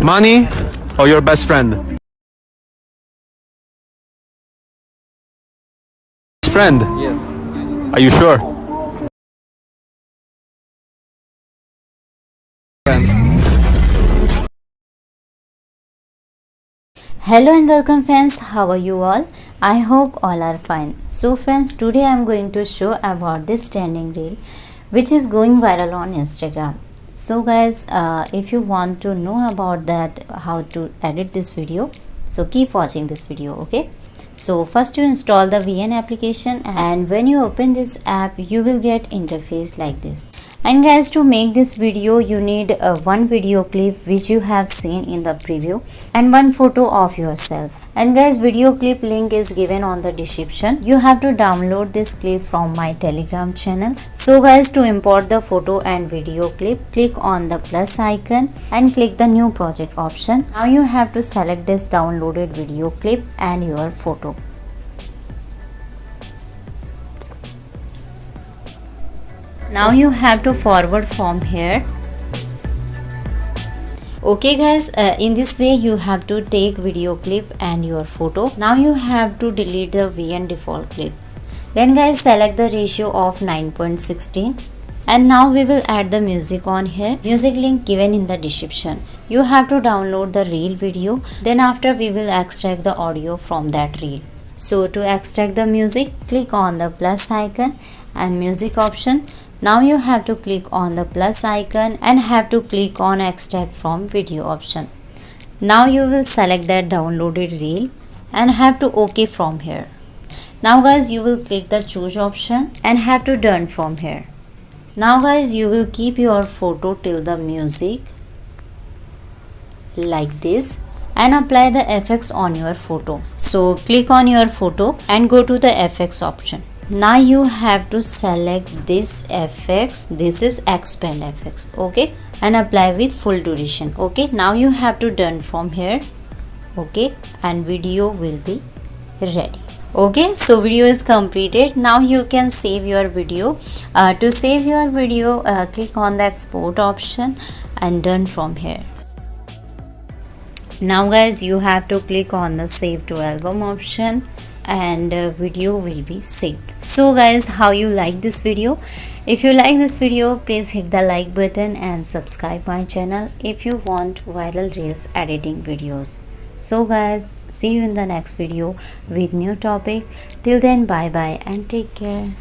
Money or your best friend? Best friend? Yes. Are you sure? Hello and welcome friends, how are you all? I hope all are fine. So friends, today I am going to show about this trending reel which is going viral on Instagram. So guys, if you want to know about that, how to edit this video, so keep watching this video, okay? So first you install the VN application, and when you open this app you will get interface like this. And guys, to make this video you need one video clip which you have seen in the preview and one photo of yourself. And guys, video clip link is given on the description. You have to download this clip from my Telegram channel. So guys, to import the photo and video clip, click on the plus icon and click the new project option. Now you have to select this downloaded video clip and your photo. Now you have to forward from here. Okay guys, in this way you have to take video clip and your photo. Now you have to delete the VN default clip. Then guys, select the ratio of 9.16, and now we will add the music on here. Music link given in the description. You have to download the reel video. Then after we will extract the audio from that reel. So to extract the music, click on the plus icon and music option. Now you have to click on the plus icon and have to click on extract from video option. Now you will select that downloaded reel and have to OK from here. Now guys, you will click the choose option and have to done from here. Now guys, you will keep your photo till the music like this and apply the effects on your photo. So click on your photo and go to the effects option. Now you have to select this effects. This is expand effects, okay, and apply with full duration. Okay, now you have to done from here, okay, and video will be ready. Okay, so video is completed. Now you can save your video. To save your video, click on the export option and done from here. Now guys, you have to click on the save to album option and video will be saved. So guys, how you like this video? If you like this video, please hit the like button and subscribe my channel if you want viral reels editing videos. So guys, see you in the next video with new topic. Till then, bye bye and take care.